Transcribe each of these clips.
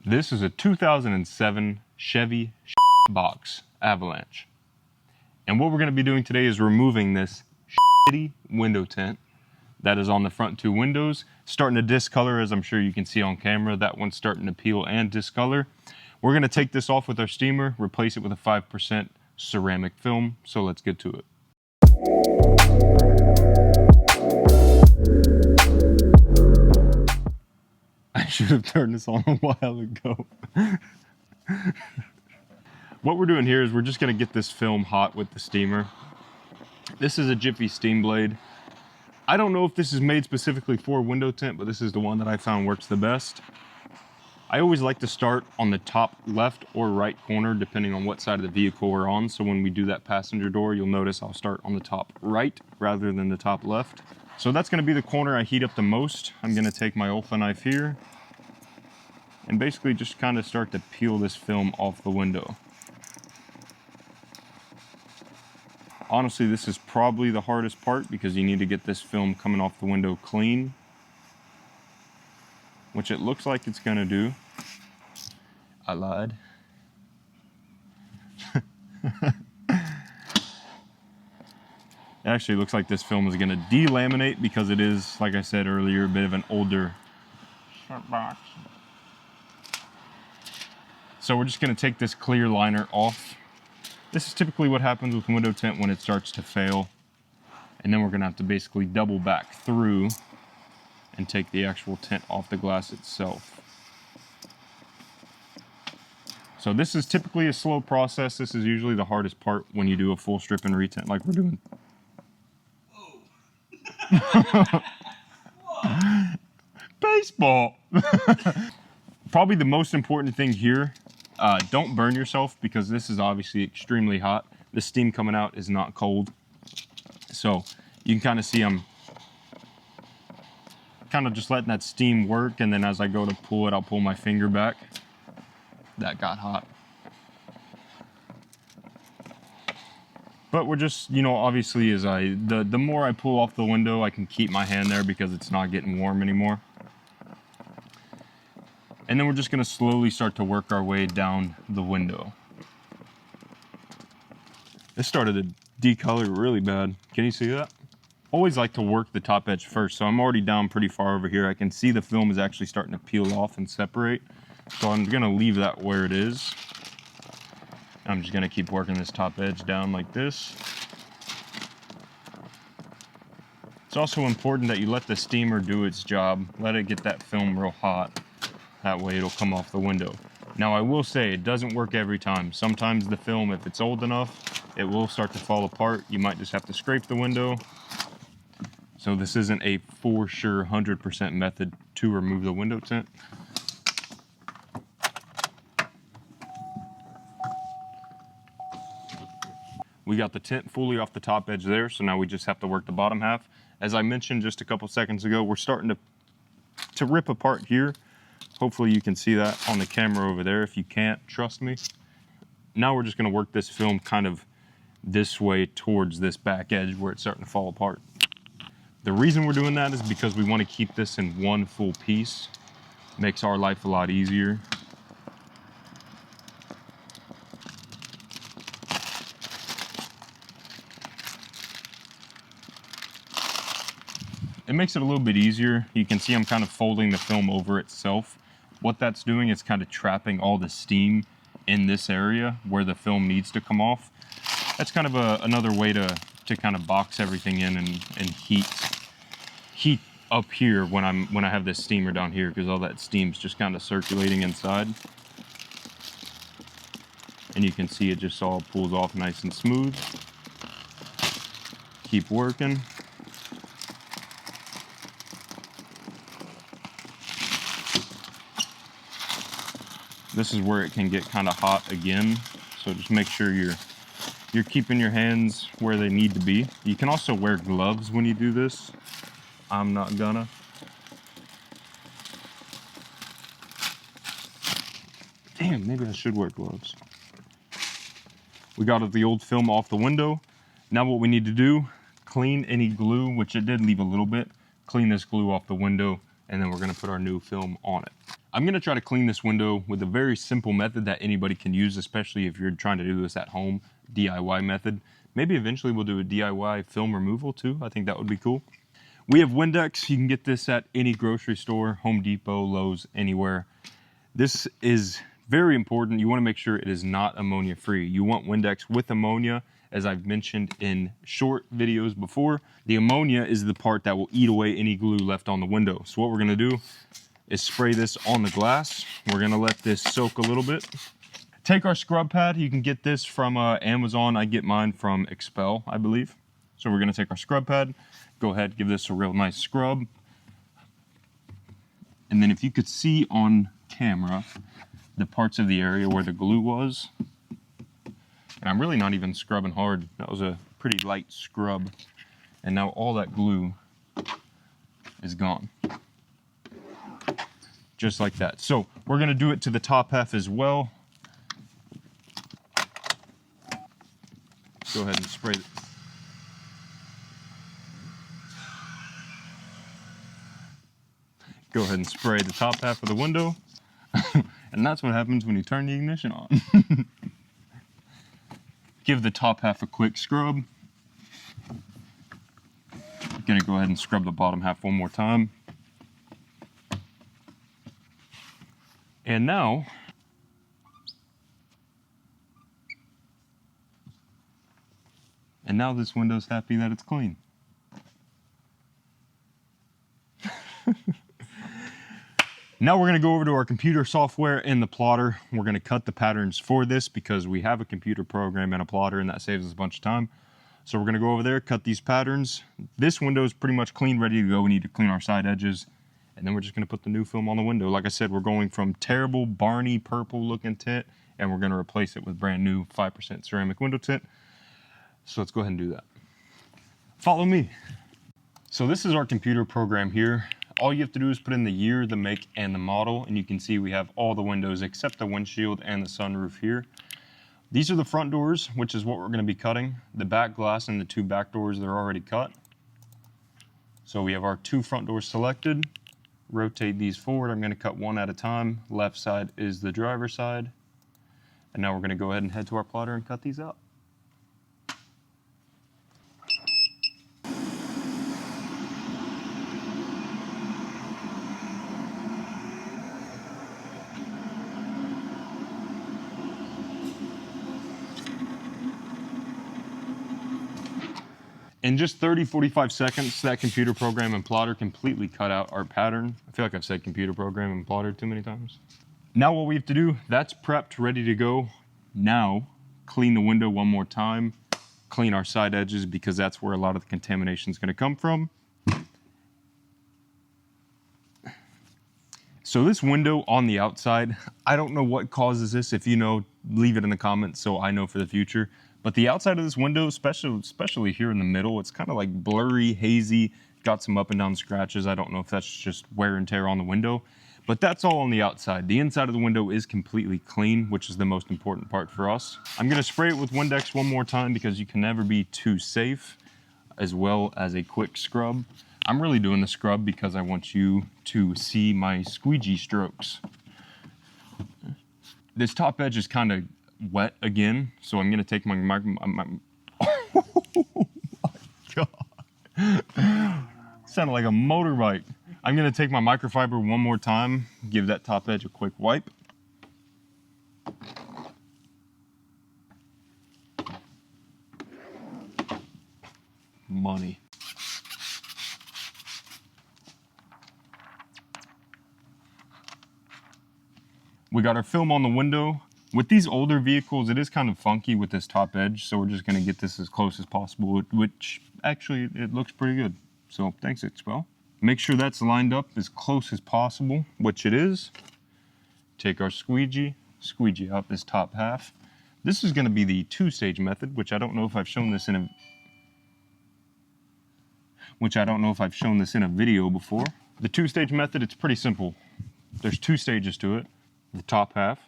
This is a 2007 Chevy box Avalanche. And what we're going to be doing today is removing this shitty window tint that is on the front two windows, starting to discolor, as I'm sure you can see on camera. That one's starting to peel and discolor. We're going to take this off with our steamer, replace it with a 5% ceramic film. So let's get to it. I should have turned this on a while ago. What we're doing here is we're just going to get this film hot with the steamer. This is a Jiffy steam blade. I don't know if this is made specifically for window tint, but this is the one that I found works the best. I always like to start on the top left or right corner, depending on what side of the vehicle we're on. So when we do that passenger door, you'll notice I'll start on the top right rather than the top left. So that's going to be the corner I heat up the most. I'm going to take my Olfa knife here and basically just kind of start to peel this film off the window. Honestly, this is probably the hardest part because you need to get this film coming off the window clean, which it looks like it's gonna do. I lied. It actually looks like this film is gonna delaminate because it is, like I said earlier, a bit of an older box. So we're just gonna take this clear liner off. This is typically what happens with window tint when it starts to fail. And then we're gonna have to basically double back through and take the actual tint off the glass itself. So this is typically a slow process. This is usually the hardest part when you do a full strip and retint like we're doing. Whoa. Baseball. Probably the most important thing here, don't burn yourself because this is obviously extremely hot. The steam coming out is not cold. So you can kind of see I'm kind of just letting that steam work, and then as I go to pull it, I'll pull my finger back. That got hot. But we're just, you know, obviously as the more I pull off the window, I can keep my hand there because it's not getting warm anymore. And then we're just gonna slowly start to work our way down the window. This started to decolor really bad. Can you see that? Always like to work the top edge first. So I'm already down pretty far over here. I can see the film is actually starting to peel off and separate. So I'm gonna leave that where it is. I'm just gonna keep working this top edge down like this. It's also important that you let the steamer do its job. Let it get that film real hot. That way it'll come off the window. Now I will say it doesn't work every time. Sometimes the film, if it's old enough, it will start to fall apart. You might just have to scrape the window. So this isn't a for sure 100% method to remove the window tint. We got the tint fully off the top edge there, so now we just have to work the bottom half. As I mentioned just a couple seconds ago, we're starting to rip apart here. Hopefully you can see that on the camera over there. If you can't, trust me. Now we're just gonna work this film kind of this way towards this back edge where it's starting to fall apart. The reason we're doing that is because we want to keep this in one full piece. Makes our life a lot easier. It makes it a little bit easier. You can see I'm kind of folding the film over itself. What that's doing is kind of trapping all the steam in this area where the film needs to come off. That's kind of another way to kind of box everything in and heat up here when I have this steamer down here, because all that steam's just kind of circulating inside. And you can see it just all pulls off nice and smooth. Keep working. This is where it can get kind of hot again, so just make sure you're keeping your hands where they need to be. You can also wear gloves when you do this. I'm not gonna. Damn, maybe I should wear gloves. We got the old film off the window. Now what we need to do, clean any glue, which it did leave a little bit. Clean this glue off the window, and then we're gonna put our new film on it. I'm gonna try to clean this window with a very simple method that anybody can use, especially if you're trying to do this at home, DIY method. Maybe eventually we'll do a DIY film removal too. I think that would be cool. We have Windex. You can get this at any grocery store, Home Depot, Lowe's, anywhere. This is very important. You want to make sure it is not ammonia free. You want Windex with ammonia, as I've mentioned in short videos before. The ammonia is the part that will eat away any glue left on the window. So what we're going to do is spray this on the glass. We're going to let this soak a little bit. Take our scrub pad. You can get this from Amazon. I get mine from Expel, I believe. So we're going to take our scrub pad, go ahead, give this a real nice scrub. And then if you could see on camera the parts of the area where the glue was, and I'm really not even scrubbing hard. That was a pretty light scrub. And now all that glue is gone. Just like that. So we're gonna do it to the top half as well. Go ahead and spray it. Go ahead and spray the top half of the window. And that's what happens when you turn the ignition on. Give the top half a quick scrub. I'm gonna go ahead and scrub the bottom half one more time. And now, this window's happy that it's clean. Now we're going to go over to our computer software and the plotter. We're going to cut the patterns for this because we have a computer program and a plotter, and that saves us a bunch of time. So we're going to go over there, cut these patterns. This window is pretty much clean, ready to go. We need to clean our side edges, and then we're just going to put the new film on the window. Like I said, we're going from terrible Barney purple looking tint, and we're going to replace it with brand new 5% ceramic window tint. So let's go ahead and do that. Follow me. So this is our computer program here. All you have to do is put in the year, the make, and the model, and you can see we have all the windows except the windshield and the sunroof here. These are the front doors, which is what we're going to be cutting. The back glass and the two back doors, they're already cut. So we have our two front doors selected. Rotate these forward. I'm going to cut one at a time. Left side is the driver's side. And now we're going to go ahead and head to our plotter and cut these out. In just 30-45 seconds, that computer program and plotter completely cut out our pattern. I feel like I've said computer program and plotter too many times. Now what we have to do, that's prepped, ready to go. Now, clean the window one more time, clean our side edges because that's where a lot of the contamination is going to come from. So this window on the outside, I don't know what causes this. If you know, leave it in the comments so I know for the future. But the outside of this window, especially here in the middle, it's kind of like blurry, hazy, got some up and down scratches. I don't know if that's just wear and tear on the window, but that's all on the outside. The inside of the window is completely clean, which is the most important part for us. I'm gonna spray it with Windex one more time because you can never be too safe, as well as a quick scrub. I'm really doing the scrub because I want you to see my squeegee strokes. This top edge is kind of wet again, so I'm gonna take my oh my god, sounded like a motorbike. I'm gonna take my microfiber one more time, give that top edge a quick wipe. Money. We got our film on the window. With these older vehicles, it is kind of funky with this top edge, so we're just going to get this as close as possible, which actually, it looks pretty good. So thanks, Expel. Make sure that's lined up as close as possible, which it is. Take our squeegee out this top half. This is going to be the two-stage method, which I don't know if I've shown this in a video before. The two-stage method, it's pretty simple. There's two stages to it. The top half,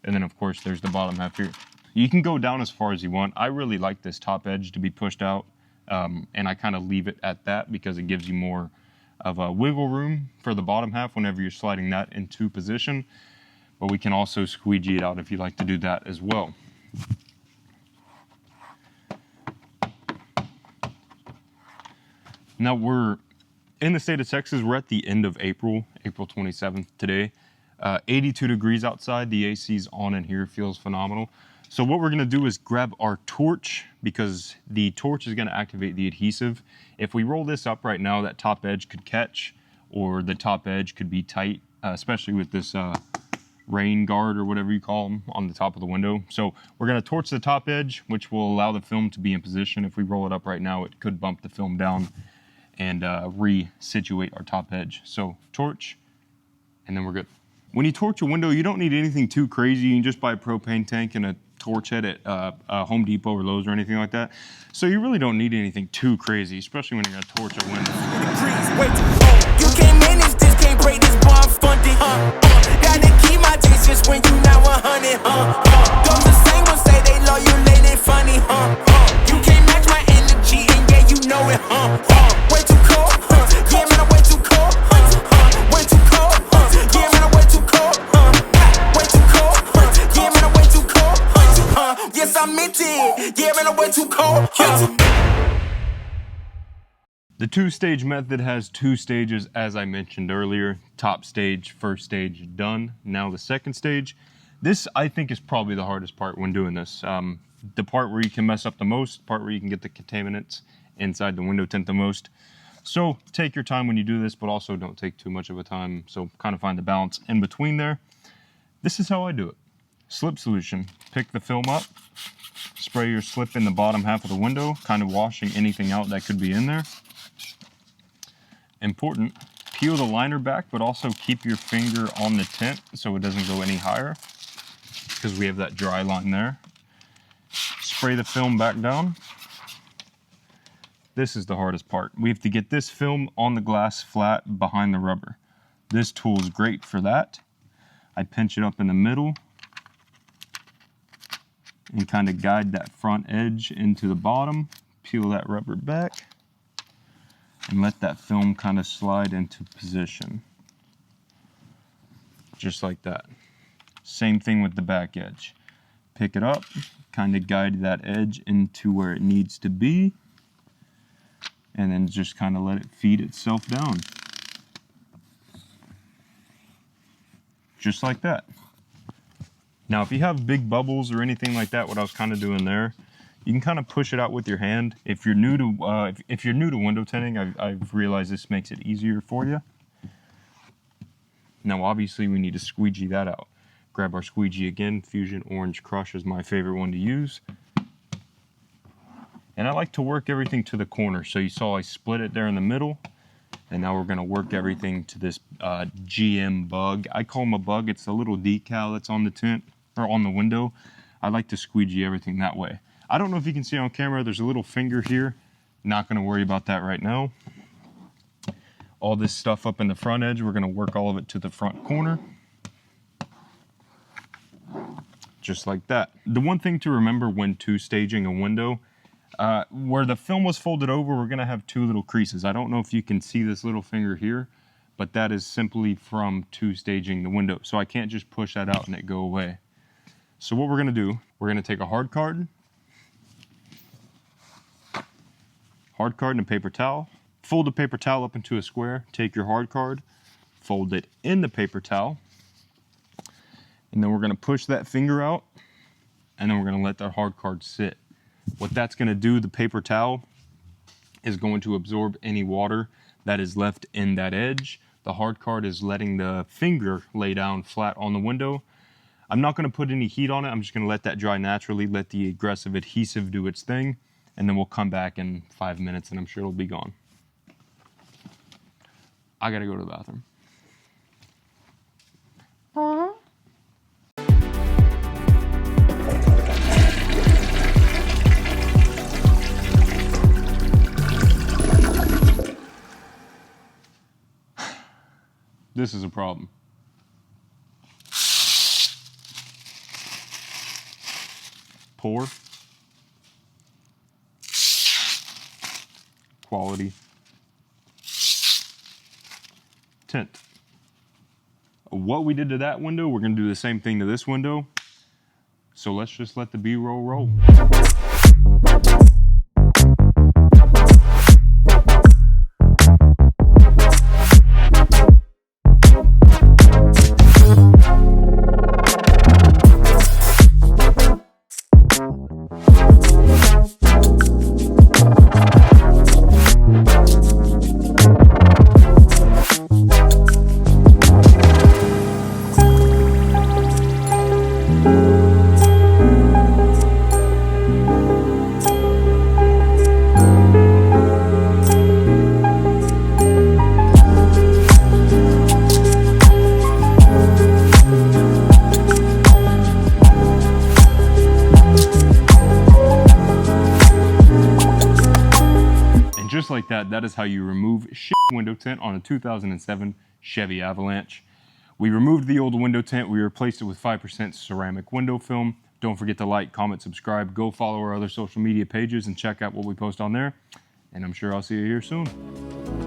and then of course there's the bottom half here. You can go down as far as you want. I really like this top edge to be pushed out, and I kind of leave it at that because it gives you more of wiggle room for the bottom half whenever you're sliding that into position, but we can also squeegee it out if you like to do that as well. Now we're in the state of Texas. We're at the end of April 27th today. 82 degrees outside. The AC's on in here, feels phenomenal. So what we're gonna do is grab our torch, because the torch is gonna activate the adhesive. If we roll this up right now, that top edge could catch, or the top edge could be tight, especially with this rain guard or whatever you call them on the top of the window. So we're gonna torch the top edge, which will allow the film to be in position. If we roll it up right now, it could bump the film down and re-situate our top edge. So torch, and then we're good. When you torch a window, you don't need anything too crazy. You can just buy a propane tank and a torch head at Home Depot or Lowe's or anything like that. So you really don't need anything too crazy, especially when you're gonna torch a window. You can't manage this, can't break this bar, I'm funded, gotta keep my distance when you not 100, Those the same ones say they love you, they funny, You can't match my energy, and yeah, you know it, Way too cold, yeah, man, I'm way too cold, Way too cold, yeah, man, I'm way too cold, Way too cold, yeah, man, I'm way too cold, Yes, I meant it, yeah, man, I'm way too cold, The two-stage method has two stages, as I mentioned earlier. Top stage, first stage, done. Now the second stage. This, I think, is probably the hardest part when doing this. The part where you can mess up the most, the part where you can get the contaminants inside the window tint the most. So take your time when you do this, but also don't take too much of a time. So kind of find the balance in between there. This is how I do it. Slip solution. Pick the film up, spray your slip in the bottom half of the window, kind of washing anything out that could be in there. Important, peel the liner back, but also keep your finger on the tint so it doesn't go any higher, because we have that dry line there. Spray the film back down. This is the hardest part. We have to get this film on the glass flat behind the rubber. This tool is great for that. I pinch it up in the middle and kind of guide that front edge into the bottom, peel that rubber back, and let that film kind of slide into position. Just like that. Same thing with the back edge. Pick it up, kind of guide that edge into where it needs to be, and then just kind of let it feed itself down. Just like that. Now, if you have big bubbles or anything like that, what I was kind of doing there, you can kind of push it out with your hand. If you're new to if you're new to window tinting, I've realized this makes it easier for you. Now, obviously, we need to squeegee that out. Grab our squeegee again. Fusion Orange Crush is my favorite one to use. And I like to work everything to the corner. So you saw I split it there in the middle. And now we're going to work everything to this GM bug. I call them a bug. It's a little decal that's on the tint or on the window. I like to squeegee everything that way. I don't know if you can see on camera, there's a little finger here. Not gonna worry about that right now. All this stuff up in the front edge, we're gonna work all of it to the front corner. Just like that. The one thing to remember when two-staging a window, where the film was folded over, we're gonna have two little creases. I don't know if you can see this little finger here, but that is simply from two-staging the window. So I can't just push that out and it go away. So what we're gonna do, we're gonna take a hard card and a paper towel. Fold the paper towel up into a square. Take your hard card, fold it in the paper towel, and then we're going to push that finger out, and then we're going to let that hard card sit. What that's going to do, the paper towel is going to absorb any water that is left in that edge. The hard card is letting the finger lay down flat on the window. I'm not going to put any heat on it. I'm just going to let that dry naturally, let the aggressive adhesive do its thing. And then we'll come back in 5 minutes and I'm sure it'll be gone. I gotta go to the bathroom. This is a problem. Pour. Quality. tint. What we did to that window, we're gonna do the same thing to this window. So let's just let the B-roll roll. Just like that, that is how you remove shit window tint on a 2007 Chevy Avalanche. We removed the old window tint, we replaced it with 5% ceramic window film. Don't forget to like, comment, subscribe, go follow our other social media pages and check out what we post on there. And I'm sure I'll see you here soon.